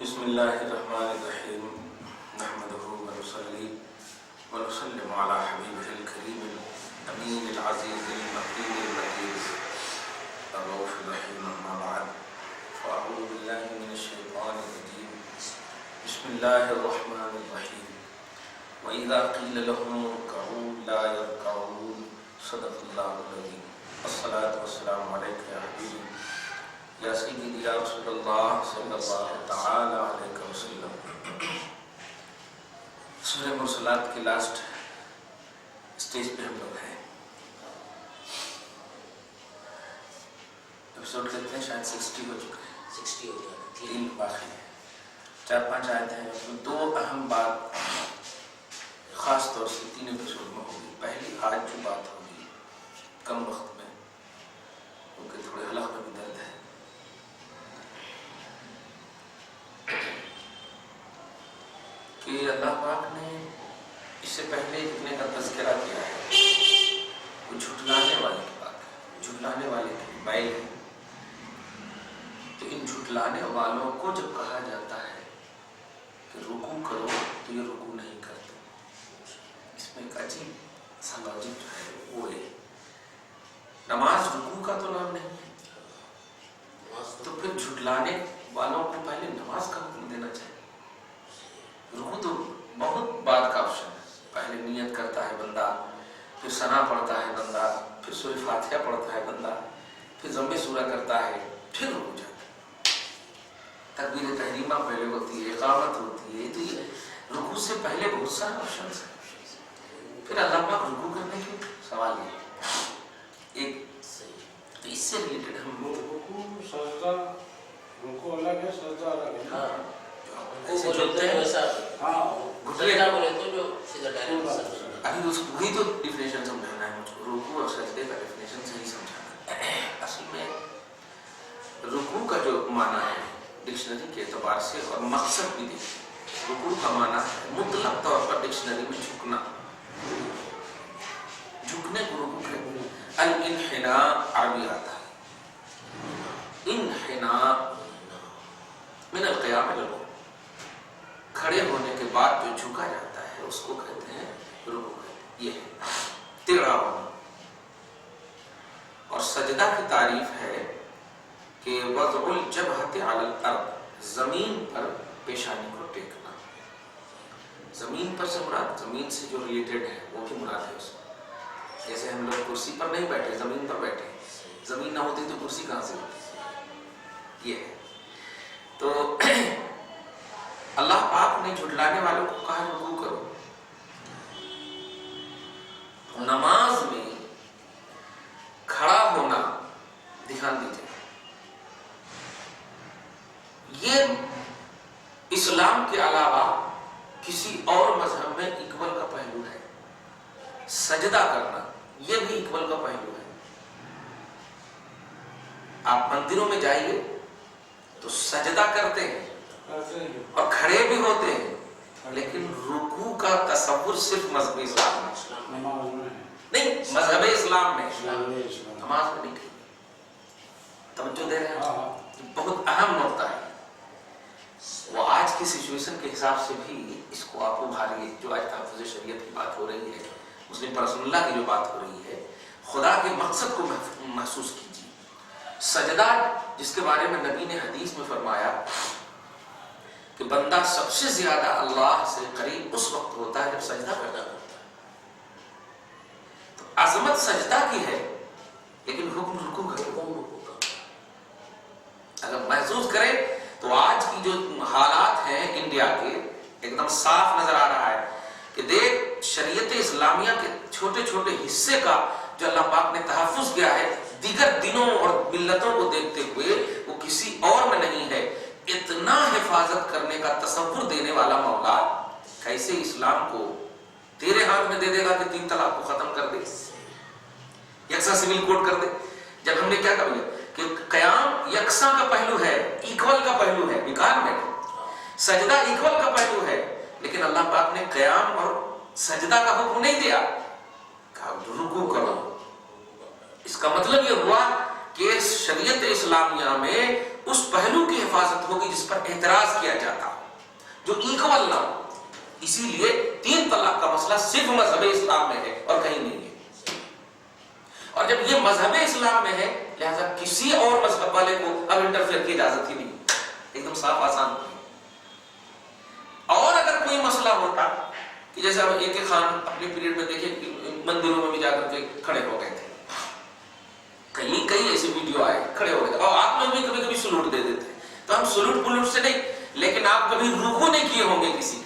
بسم اللہ الرحمن الرحیم نحمدہ ونصلی ونسلم علی حبیبہ الکریم الامین العزیز المقیم اللطیف الرؤوف الرحیم اما بعد فاعوذ باللہ من الشیطان الرجیم بسم اللہ الرحمن الرحیم وَإِذَا قِيلَ لَهُمُ ارْكَعُوا لَا يَرْكَعُونَ صدق اللہ العظیم الصلاۃ والسلام علیک یا حبیبی یا سیدی یا رسول اللہ صلی اللہ تعالی علیہ وسلم۔ سورہ مرسلات کے لاسٹ سٹیج پہ ہم لوگ ہیں۔ ایپیسوڈ کہتے ہیں شاید 60 ہو چکے ہیں، 60 ہو گیا، 3 باقی ہیں، 4-5 آیتیں ہیں، اس میں 2 اہم بات خاص طور سے 3 ایپیسوڈ میں ہوگی۔ پہلی آج جو بات ہوگی کم وقت میں، کیونکہ تھوڑے حلق میں بھی درد ہے، کہ اللہ پاک نے اس سے پہلے جتنے کا تذکرہ کیا ہے وہ جھٹلانے والے کی بات ہے، جھٹلانے والے کی بیل ہے۔ تو ان جھٹلانے والوں کو جب کہا جاتا ہے کہ رکوع کرو تو یہ رکوع نہیں کرتے، اس میں ایک عجیب سا لاجک جو ہے وہ ہے نماز رکوع کا تو نام نہیں ہے، تو پھر جھٹلانے والوں کو پہلے نماز کا حکم دینا چاہیے۔ رکوع تو بہت بعد کا آپشن ہے، پہلے نیت کرتا ہے بندہ، پھر ثنا پڑھتا ہے بندہ، پھر سورہ فاتحہ پڑھتا ہے بندہ، پھر ضم سورہ کرتا ہے، پھر رکوع جاتا ہے۔ تکبیر تحریمہ پہلے ہوتی ہے، اقامت ہوتی ہے، تو یہ رکوع سے پہلے بہت سارے آپشنز ہیں۔ پھر اللہ پاک رکوع کرنے کے سوال ہے ایک، تو اس سے ریلیٹڈ ہم رکوع سجدہ، رکوع الگ ہے، سجدہ الگ ہے۔ ہاں ایسے جھکتے ہیں، گھٹنے بولے تو جو سیدھا ڈائریکٹ ابھی اس وہی تو ڈیفینیشن سمجھانا ہے مجھ کو، رکوع اور سجدے کا ڈیفینیشن صحیح سمجھانا ہے۔ اصل میں رکوع کا جو معنی ہے ڈکشنری کے اعتبار سے اور مقصد بھی دیکھیں، رکوع کا معنی ہے مطلق طور پر ڈکشنری میں جھکنا، جھکنے کو رکوع کہتے ہیں۔ الانحناء عربی آتا ہے، انحناء من القیام الى الرکوع، کھڑے ہونے کے بعد جو جھکا جاتا ہے اس کو کہتے ہیں رکوع، یہ ہے ٹیڑھا ہونا۔ اور سجدہ کی تعریف ہے کہ وضع الجبہۃ علی الارض، زمین پر پیشانی کو ٹیکنا۔ زمین پر سے مراد زمین سے جو ریلیٹڈ ہے وہ بھی مراد ہے اس میں، جیسے ہم لوگ کرسی پر نہیں بیٹھے، زمین پر بیٹھے، زمین نہ ہوتی تو کرسی کہاں سے ہوتی، یہ ہے۔ تو اللہ پاک نے جھٹلانے والوں کو کہا رکوع کرو۔ نماز میں کھڑا ہونا، دھیان دیجیے، یہ اسلام کے علاوہ کسی اور مذہب میں ایکول کا پہلو ہے۔ سجدہ کرنا یہ بھی ایکول کا پہلو ہے۔ آپ مندروں میں جائیے تو سجدہ کرتے ہیں اور کھڑے بھی ہوتے ہیں، لیکن رکوع کا تصور صرف مذہب اسلام میں نہیں، مذہب اسلام میں، نماز میں نہیں۔ توجہ دے رہے ہیں، بہت اہم نقطہ ہے۔ وہ آج کی سچویشن کے حساب سے بھی اس کو آپ ابھاریے، جو آج تحفظ شریعت کی بات ہو رہی ہے، مسلم پر رسول اللہ کی جو بات ہو رہی ہے، خدا کے مقصد کو محسوس کیجیے۔ سجدہ جس کے بارے میں نبی نے حدیث میں فرمایا کہ بندہ سب سے زیادہ اللہ سے قریب اس وقت ہوتا ہے جب سجدہ کرتا ہے۔ تو عظمت سجدہ کی ہے، لیکن حکم رکوع کا، اگر محسوس کرے تو آج کی جو حالات ہیں انڈیا کے، ایک دم صاف نظر آ رہا ہے کہ دیکھ شریعت اسلامیہ کے چھوٹے چھوٹے حصے کا جو اللہ پاک نے تحفظ کیا ہے دیگر دنوں اور ملتوں کو دیکھتے ہوئے، وہ کسی اور میں نہیں ہے۔ اتنا حفاظت کرنے کا تصور دینے والا مولا کیسے اسلام کو تیرے ہاتھ میں دے دے گا کہ 3 طلاق کو ختم کر دے، یکساں سول کوڈ کر دے؟ جب ہم نے کیا کہا کہ قیام یکساں کا پہلو ہے، ایکول کا پہلو ہے، وکار میں سجدہ ایکول کا پہلو ہے، لیکن اللہ پاک نے قیام اور سجدہ کا حکم نہیں دیا، کہا رکوع کرو۔ اس کا مطلب یہ ہوا کہ شریعت اسلامیہ میں اس پہلو کی حفاظت ہوگی جس پر اعتراض کیا جاتا ہو، جو ایکول نہ ہو۔ اسی لیے 3 طلاق کا مسئلہ صرف مذہب اسلام میں ہے اور کہیں نہیں ہے، اور جب یہ مذہب اسلام میں ہے لہذا کسی اور مذہب والے کو اب انٹرفیئر کی اجازت ہی نہیں، ایک دم صاف آسان ہو گئی۔ اور اگر کوئی مسئلہ ہوتا کہ جیسے اب ایک خان اپنے پیریڈ میں دیکھیں مندروں میں بھی جا کر کے کھڑے ہو گئے تھے، کئی ایسے ویڈیو آئے کھڑے ہو گئے، اور آپ لوگ بھی کبھی کبھی سلوٹ دے دیتے ہیں، تو ہم سلوٹ پلوٹ سے نہیں، لیکن آپ کبھی رکوع نہیں کیے ہوں گے، کسی کے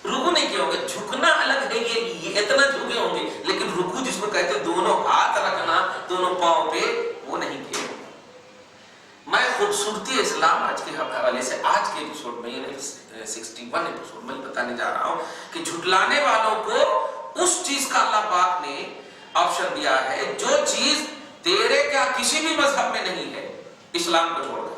رکوع نہیں کیے ہوں گے، جھکنا الگ ہے، یہ اتنا جھکے ہوں گے، لیکن رکوع جس کو کہتے ہیں دونوں ہاتھ رکھنا دونوں پاؤں پہ، وہ نہیں کیے ہوں گے۔ میں خوبصورتی اسلام آج کے حوالے سے آج کے ایپیسوڈ میں، یعنی 61 ایپیسوڈ میں بتانے جا رہا ہوں کہ جھٹلانے والوں کو اس چیز کا اللہ پاک نے آپشن دیا ہے جو چیز تیرے کیا کسی بھی مذہب میں نہیں ہے، اسلام کو چھوڑ کر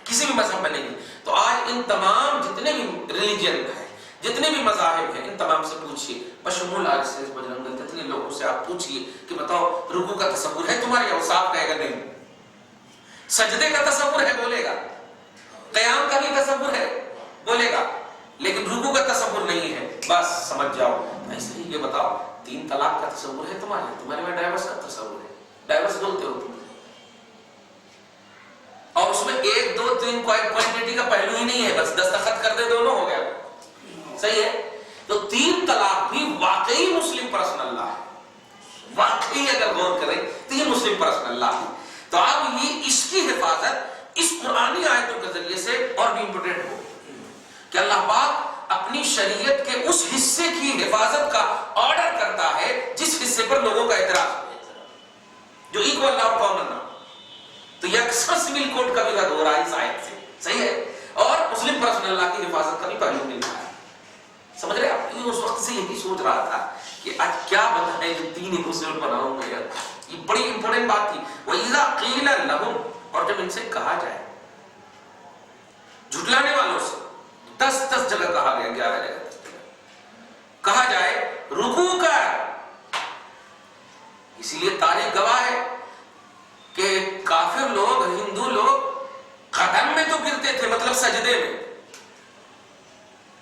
کسی بھی مذہب میں نہیں۔ تو آج ان تمام جتنے بھی ریلیجن ہے، جتنے بھی مذاہب ہیں، ان تمام سے پوچھئے، بشمول RSS بجرنگ دل، جتنے لوگوں سے آپ پوچھئے کہ بتاؤ رکوع کا تصور ہے تمہارے یہاں؟ صاف کہے گا نہیں۔ سجدے کا تصور ہے، بولے گا۔ قیام کا بھی تصور ہے، بولے گا، لیکن رکوع کا تصور نہیں ہے، بس سمجھ جاؤ۔ ایسے ہی یہ بتاؤ 3 طلاق کا تصور ہے تمہارے میں ڈائیورس کا تصور ہے، ڈائیورس بولتے ہو تم، اور اس میں 1 2 3 کوانٹٹی کا پہلو ہی نہیں ہے، بس دستخط کر دے دونوں ہو گیا، صحیح ہے؟ تو 3 طلاق بھی واقعی مسلم پرسنل لا ہے، واقعی اگر غور کریں تو یہ مسلم پرسنل لا ہے۔ تو اب یہ اس کی حفاظت اس قرآنی آیتوں کے ذریعے سے اور بھی امپورٹنٹ ہو کہ اللہ پاک اپنی شریعت کے اس حصے کی حفاظت کا آرڈر کرتا ہے جس حصے پر لوگوں کا اعتراض ہو، جو ایکول نہ اور کامن نہ۔ تو یہ اکثر سول کوڈ کا بھی رد ہو رہا ہے اس آیت سے، صحیح ہے؟ اور مسلم پرسنل لا کی حفاظت کا بھی پہلو مل رہا ہے، سمجھ رہے آپ؟ یہ اس وقت سے یہی سوچ رہا تھا کہ آج کیا بتائیں جو 3 ایپیسوڈ بناؤں گا یار، یہ بڑی امپورٹنٹ بات تھی۔ وَإِذَا قِيلَ لَهُمْ، اور جب ان سے کہا جائے، جھٹلانے والوں سے 10 جگہ کہا گیا، 11 جگہ 10 جگہ کہا جائے رکوع کا، اسی لیے تاریخ گواہ ہے کہ کافر لوگ، ہندو لوگ قدم میں تو گرتے تھے، مطلب سجدے میں،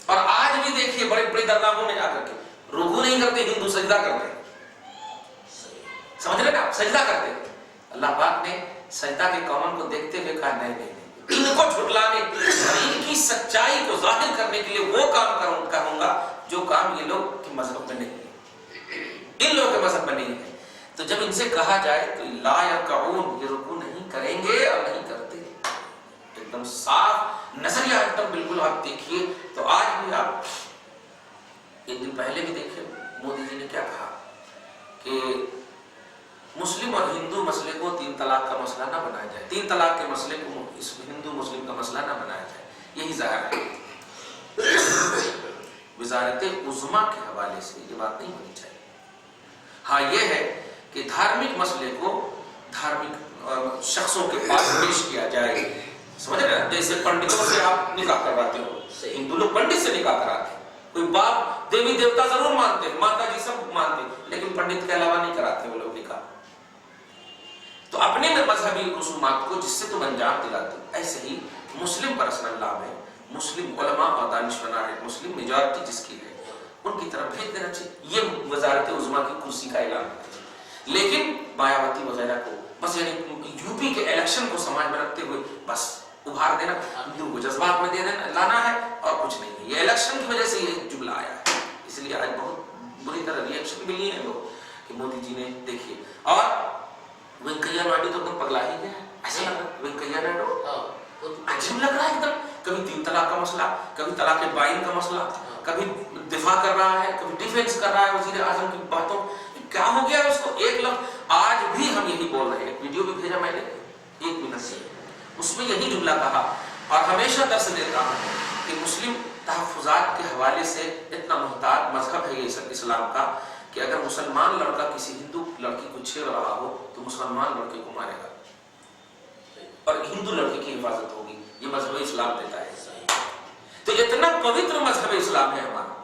اور آج بھی دیکھیے بڑے بڑے درگاہوں میں جا کر کے رکوع نہیں کرتے، ہندو سجدہ کرتے ہیں، سمجھ رہے نا؟ سجدہ کرتے ہیں۔ اللہ پاک نے سجدہ کے کامن کو دیکھتے ہوئے کہا نہیں، ان کو جھٹلانے، ان کی سچائی کو ظاہر کرنے کے لیے وہ کام کروں گا جو کام یہ لوگ کے مذہب میں نہیں ہے، ان لوگوں کے مذہب میں نہیں ہے۔ تو جب ان سے کہا جائے تو لا یرکعون، یہ رکوع نہیں کریں گے اور نہیں کرتے، ایک دم صاف نظریہ، ایک دم بالکل۔ آپ دیکھیے تو آج بھی آپ ایک دن پہلے بھی دیکھیں مودی جی نے کیا کہا کہ مسلم اور ہندو مسئلے کو 3 طلاق کا مسئلہ نہ بنایا جائے، 3 طلاق کے مسئلے کو اس ہندو مسلم کا مسئلہ نہ بنایا جائے، یہی ظاہر ہے۔ وزارت عظمیٰ کے حوالے سے یہ بات نہیں ہونی چاہیے۔ ہاں یہ ہے کہ دھارمک مسئلے کو دھارمک شخصوں کے پاس پیش کیا جائے، سمجھ رہے ہیں؟ جیسے پنڈتوں سے آپ نکاح کرواتے ہو، ہندو لوگ پنڈت سے نکاح کراتے ہیں، کوئی باپ دیوی دیوتا ضرور مانتے ہیں، ماتا جی سب مانتے ہیں، لیکن پنڈت کے علاوہ نہیں کراتے وہ لوگ نکاح۔ تو اپنے مذہبی رسومات کو جس سے تم انجام دلاتے ہو، ایسے ہی مسلم پرسنل لا میں مسلم علماء اور دانشوران مسلم میجورٹی جس کی ہے ان کی طرف بھیج دینا چاہیے۔ یہ وزارت عظمیٰ کی کرسی کا اعلان ہے، لیکن مایاوتی وغیرہ کو بس یعنی یوپی کے الیکشن کو سماج میں رکھتے ہوئے بس ابھار دینا، ہندو کو جذبات میں دے دینا، لانا ہے اور کچھ نہیں ہے۔ یہ الیکشن کی وجہ سے یہ جملہ آیا ہے، اس لیے آج بہت بری طرح ریئیکشن بھی لیے ہیں لوگ کہ مودی جی نے دیکھیے۔ اور وینکیا نائیڈو تو ایک دم پگلا ہی گیا ہے، ایسا لگ رہا ہے وینکیا نائیڈو عجیب لگ رہا ہے ایک دم، کبھی 3 طلاق کا مسئلہ، کبھی طلاق بائن کا مسئلہ، کبھی دفاع کر رہا ہے، کبھی ڈیفینس کر رہا ہے وزیر اعظم کی باتوں، کیا ہو گیا اس کو؟ ایک لفظ آج بھی ہم یہی بول رہے ہیں، ویڈیو بھی بھیجا میں نے 1 منٹ سے، اس میں یہی جملہ کہا، اور ہمیشہ درس دیتا ہوں کہ مسلم تحفظات کے حوالے سے اتنا محتاط مذہب ہے یہ اسلام کا کہ اگر مسلمان لڑکا کسی ہندو لڑکی کو چھیڑ رہا ہو تو مسلمان لڑکے کو مارے گا اور ہندو لڑکی کی حفاظت ہوگی، یہ مذہب اسلام دیتا ہے۔ تو اتنا پوتر مذہب اسلام ہے ہمارا،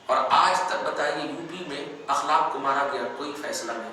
اور آج تک بتائیے یو پی میں اخلاق کو مارا گیا، کوئی فیصلہ نہیں،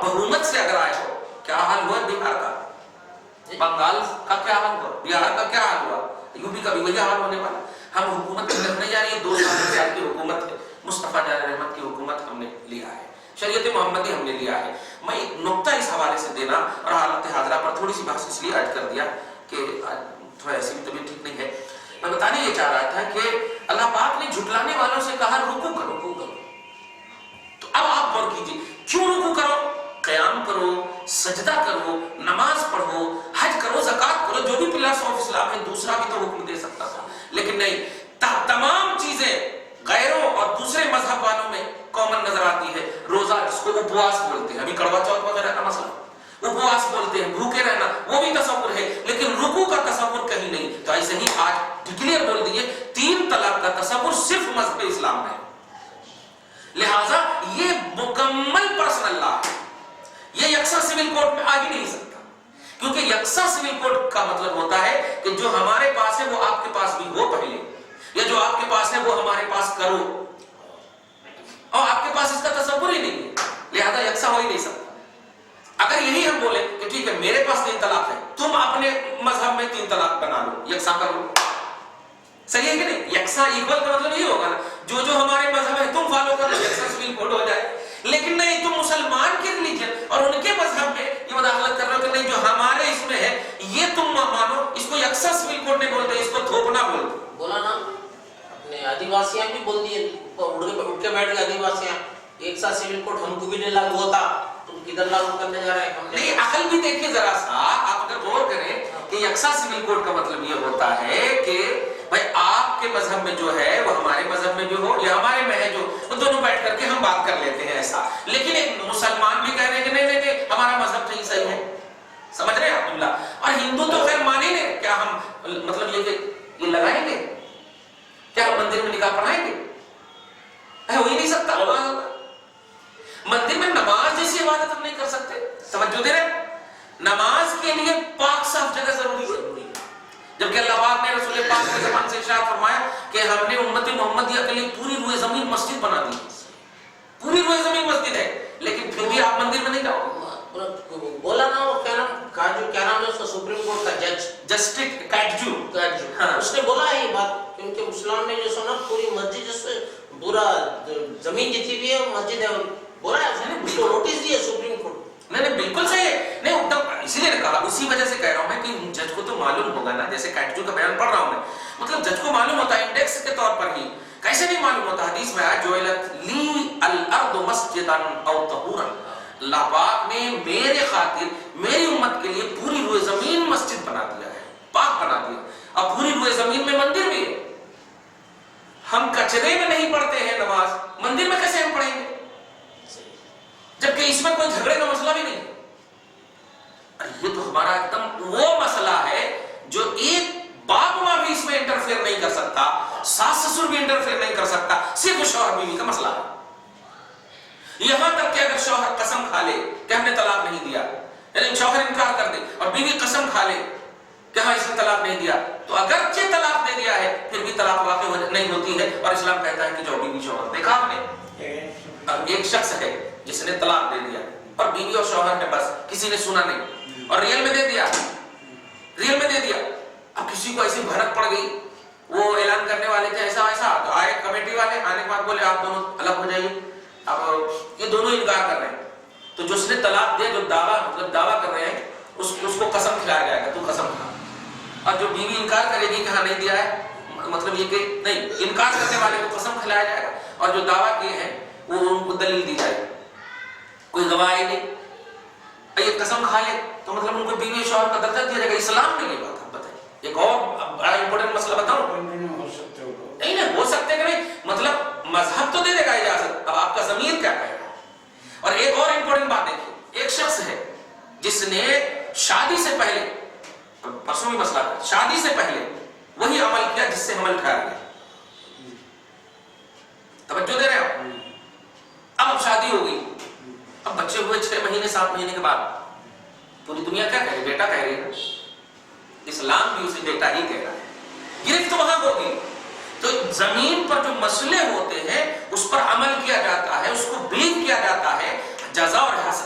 اب بہومت سے اگر آئے ہو، کیا حال ہوا بہار کا، بنگال کا کیا حال ہوا، بہار کا کیا حال ہوا، یوپی کا بھی وہی حال ہونے والا. ہم حکومت کرنے جا رہی ہے، 2 سال کی حکومت ہے، مصطفیٰ جان رحمت کی حکومت ہم نے لیا ہے، شریعت محمدی ہم نے لیا ہے. میں ایک نقطہ اس حوالے سے دینا اور حالت حاضرہ پر تھوڑی سی بحث اس لیے ایڈ کر دیا کہ تھوڑا ایسی بھی طبیعت ٹھیک نہیں ہے. میں بتانے یہ چاہ رہا تھا کہ اللہ پاک نے جھٹلانے والوں سے کہا رکوع کرو، رکوع کرو. تو اب آپ غور کیجیے کیوں رکوع کرو؟ قیام کرو، سجدہ کرو، نماز پڑھو، حج کرو، زکوٰۃ کرو، جو بھی پلرس آف اسلام ہے. دوسرا بھی تو حکم دے سکتا تھا، لیکن نہیں. تمام چیزیں غیروں اور دوسرے مذہب والوں میں کامن نظر آتی ہے. روزہ جس کو اپواس بولتے ہیں، ابھی کڑوا چوتھ وغیرہ کا مسئلہ، اپواس بولتے ہیں، بھوکے رہنا، وہ بھی تصور ہے، لیکن رکوع کا تصور کہیں نہیں. تو ایسے ہی آج ڈکلیئر بول دیے 3 طلاق کا تصور صرف مذہب اسلام میں ہے. لہٰذا یہ مکمل پرسنل لا ہے، یہ یکساں سول کوڈ میں آ ہی نہیں سکتا، کیونکہ یکساں سول کوڈ کا مطلب ہوتا ہے کہ جو ہمارے پاس ہے وہ آپ کے پاس بھی ہو پہلے، یا جو آپ کے پاس ہے وہ ہمارے پاس کرو، اور آپ کے پاس اس کا تصور ہی نہیں ہے، لہذا یکساں ہو ہی نہیں سکتا. اگر یہی ہم بولے کہ ٹھیک ہے میرے پاس 3 طلاق ہے، تم اپنے مذہب میں 3 طلاق بنا لو، یکساں کر لو، صحیح ہے کہ نہیں؟ یکساں ایکول کا مطلب یہ ہوگا نا، جو جو ہمارے مذہب ہے تم فالو کر لو، یکساں سول کوڈ ہو جائے. لیکن نہیں، تم مسلمان کے ریلیجن اور ان کے مذہب میں یہ مداخلت کر رہے ہو کہ نہیں جو ہمارے اس میں ہے یہ تم مانو، اس کو یکساں سول کوڈ نہیں بولتے، اس کو تھوپنا بولتے. بولا نا اپنے آدیواسیاں بھی بول دیے، اٹھ کے بیٹھ گئے آدیواسیاں، ایک ساتھ سول کوڈ ہم کو بھی نہیں لاگو ہوتا، تم کدھر لاگو کرنے جا رہے ہیں؟ ہم نہیں، عقل بھی دیکھیے ذرا سا، آپ اگر غور کریں کہ یکساں سول کوڈ کا مطلب یہ ہوتا ہے کہ بھائی آپ کے مذہب میں جو ہے وہ ہمارے مذہب میں جو ہو، یا ہمارے میں ہے جو، وہ دونوں بیٹھ کر کے ہم بات کر لیتے ہیں ایسا. لیکن ایک مسلمان بھی کہہ رہے ہیں کہ نہیں نہیں ہمارا مذہب نہیں صحیح ہے، سمجھ رہے ہیں عبداللہ؟ اور ہندو تو خیر مانیں گے، کیا ہم مطلب یہ کہ یہ لگائیں گے، کیا ہم مندر میں نکاح پڑھائیں گے؟ ہو ہی نہیں سکتا. مندر میں نماز جیسی عبادت ہم نہیں کر سکتے، توجہ دے رہے؟ نماز کے لیے پاک صاف جگہ ضروری ہے، جبکہ اللہ پاک نے رسول پاک کے زبان سے ارشاد فرمایا کہ ہم نے امت محمدیہ کے لیے پوری روئے زمین مسجد بنا دی، پوری روئے زمین مسجد ہے، لیکن پھر بھی آپ مندر میں نہیں جاؤ. بولا نا وہ کیا نام ہے اس کا، سپریم کورٹ کا جج جسٹس کیٹجو، اس نے بولا ہے یہ بات، کیونکہ اسلام نے جو سنا پوری مسجد جس سے پورا زمین جتنی بھی ہے مسجد ہے، بولا ہے اس کو نوٹس دیا سپریم کورٹ. نہیں بالکل صحیح ہے، نہیں ایک دم اسی لیے کہا، اسی وجہ سے کہہ رہا ہوں میں کہ جج کو تو معلوم ہوگا نا، جیسے کیٹجو کا بیان پڑھ رہا ہوں میں، مطلب جج کو معلوم ہوتا ہے انڈیکس کے طور پر ہی. کیسے نہیں معلوم ہوتا؟ حدیث میں آیا جعلت لی الارض مسجدا او طہورا، اللہ پاک نے میرے خاطر میری امت کے لیے پوری روئے زمین مسجد بنا دیا ہے، پاک بنا دیا. اب پوری روئے زمین میں مندر بھی ہے، ہم کچرے میں نہیں پڑھتے ہیں نماز، مندر میں کیسے ہم پڑھیں گے؟ جبکہ اس میں کوئی جھگڑے کا مسئلہ بھی نہیں. یہ تو ہمارا ایک دم وہ مسئلہ ہے جو ایک باپ ماں بھی اس میں انٹرفیئر نہیں کر سکتا، ساس سسر بھی انٹرفیئر نہیں کر سکتا، صرف شوہر بیوی کا مسئلہ ہے. یہاں تک کہ اگر شوہر قسم کھا لے کہ ہم نے طلاق نہیں دیا، یعنی شوہر انکار کر دے اور بیوی قسم کھا لے کہ ہاں اس نے طلاق نہیں دیا، تو اگرچہ طلاق دے دیا ہے پھر بھی طلاق واقع نہیں ہوتی ہے، اور اسلام کہتا ہے کہ جو بیوی شوہر، دیکھا آپ نے ایک شخص ہے جس نے طلاق دے دیا اور بیوی اور شوہر نے بس کسی نے سنا نہیں اور ریئل میں دے دیا، ریئل میں دے دیا. اب کسی کو ایسی بھنک پڑ گئی، وہ اعلان کرنے والے تھے ایسا ایسا، تو آئے کمیٹی والے، آنے کے بعد بولے آپ دونوں الگ ہو جائیے. اب یہ دونوں انکار کر رہے ہیں، تو جو اس نے طلاق دیا، جو دعویٰ کر رہے ہیں، اس کو قسم کھلایا جائے گا، تو قسم کھا. اور جو بیوی انکار کرے گی کہ ہاں نہیں دیا ہے، مطلب یہ کہ نہیں، انکار کرنے والے کو قسم کھلایا جائے گا، اور جو دعویٰ کیے ہیں وہ ان کو دلیل دی جائے گی. کوئی گواہ نہیں، یہ قسم کھا لے تو مطلب ان کو بیوی شوہر کا درجہ دیا جائے گا. اسلام نے یہ بات بتائی. ایک اور بڑا امپورٹنٹ مسئلہ بتاؤں، نہیں ہو سکتے کہ نہیں، مطلب مذہب تو دے دے گا اجازت، اب آپ کا ضمیر کیا کہے گا. اور ایک اور امپورٹنٹ بات دیکھیے، ایک شخص ہے جس نے شادی سے پہلے، پرسوں بھی مسئلہ تھا، شادی سے پہلے وہی عمل کیا جس سے حمل ٹھہر گیا. توجہ دے رہے ہیں؟ اب شادی ہو گئی، اب بچے ہوئے 6 مہینے 7 مہینے کے بعد، پوری دنیا کیا کہے؟ بیٹا کہہ رہی ہے، اسلام بھی اسے بیٹا ہی کہہ رہا ہے. گرفت وہاں ہوگی. تو زمین پر جو مسئلے ہوتے ہیں اس پر عمل کیا جاتا ہے، اس کو بریف کیا جاتا ہے، جزا اور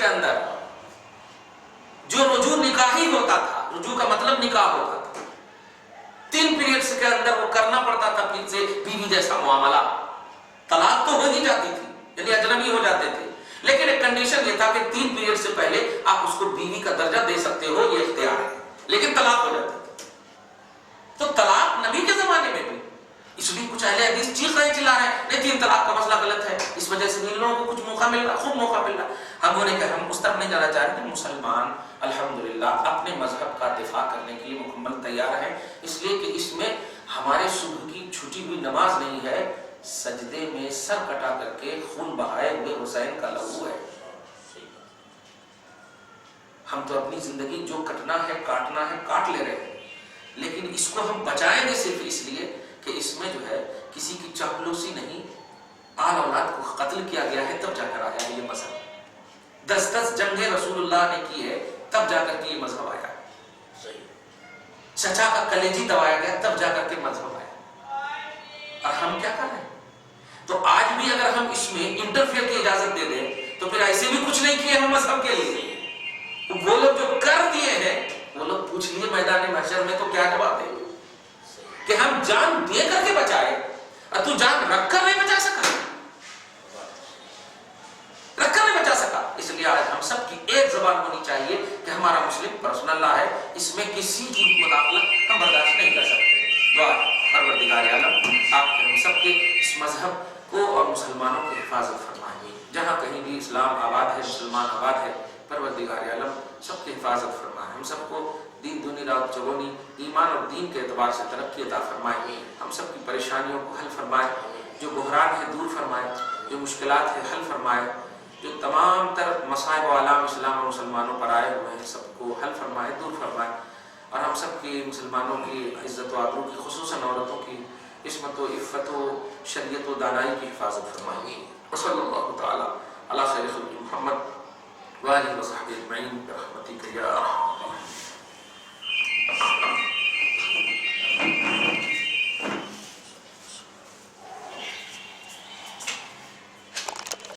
کے اندر جو رجوع نکاحی ہوتا تھا، رجوع کا مطلب نکاح ہوتا تھا، 3 پیریڈز کے اندر وہ کرنا پڑتا تھا پھر سے بیوی جیسا معاملہ. طلاق تو ہو ہی جاتی تھی، یعنی اجنبی ہو جاتے تھے، لیکن ایک کنڈیشن یہ تھا کہ 3 پیریڈ سے پہلے آپ اس کو بیوی کا درجہ دے سکتے ہو، یہ اختیار ہے، لیکن طلاق ہو جاتی تھی. تو طلاق نبی کے زمانے میں بھی، اس لیے کچھ اہل حدیث چیخ رہے چلا رہے ہیں نہیں 3 طلاق کا مسئلہ غلط ہے، اس وجہ سے ان لوگوں کو کچھ موقع مل رہا، خوب موقع مل رہا. ہم نے کہا ہم اس طرف نہیں جانا چاہ رہے کہ مسلمان الحمدللہ اپنے مذہب کا دفاع کرنے کے لیے مکمل تیار ہیں، اس لیے کہ اس میں ہمارے صبح کی چھٹی ہوئی نماز نہیں ہے، سجدے میں سر کٹا کر کے خون بہائے ہوئے حسین کا لہو ہے. ہم تو اپنی زندگی جو کٹنا ہے کاٹنا ہے کاٹ لے رہے ہیں، لیکن اس کو ہم بچائیں گے صرف اس لیے کہ اس میں جو ہے کسی کی چاپلوسی نہیں، آل اولاد کو قتل کیا گیا ہے تب جا کر آیا ہے یہ مذہب. 10 جنگیں رسول اللہ نے کی ہے تب جا کر کے یہ مذہب آیا. چچا کا کلیجی دبایا گیا تب جا کر کے مذہب آیا. اور ہم کیا کر رہے ہیں؟ تو آج بھی اگر ہم اس میں انٹرفیئر کی اجازت دے دیں تو پھر ایسے بھی کچھ نہیں کیے ہم مذہب کے لیے. وہ لوگ جو کر دیے ہیں وہ لوگ پوچھ لیے میدان محشر میں تو کیا جواب دیں گے کہ ہم جان دے کر کے بچائے اور تو جان رکھ کر نہیں بچا سکا، رکھ کر نہیں بچا سکا. اس لیے آج ہم سب کی ایک زبان ہونی چاہیے کہ ہمارا مسلم پرسنل لا ہے، اس میں کسی کی مداخلت ہم برداشت نہیں کر سکتے. دعا پروردگار عالم آپ ہم سب کے اس مذہب کو اور مسلمانوں کی حفاظت فرمائیے. جہاں کہیں بھی اسلام آباد ہے، مسلمان آباد ہے، پروردگار عالم سب کی حفاظت فرمائے. ہم سب کو دین دنی رات چگونی ایمان اور دین کے اعتبار سے ترقی عطا فرمائے. ہم سب کی پریشانیوں کو حل فرمائے، جو بحران ہے دور فرمائے، جو مشکلات ہے حل فرمائے، جو تمام تر مصائب و آلام اسلام اور مسلمانوں پر آئے ہوئے ہیں سب کو حل فرمائے، دور فرمائے. اور ہم سب کی مسلمانوں کی عزت و آبرو کی، خصوصاً عورتوں کی عصمت و عفت و شریعت و دانائی کی حفاظت فرمائے. وصلی اللہ تعالی علی خیر خلق محمد وآلہ وصحبہ اجمعین برحمتک یا ارحم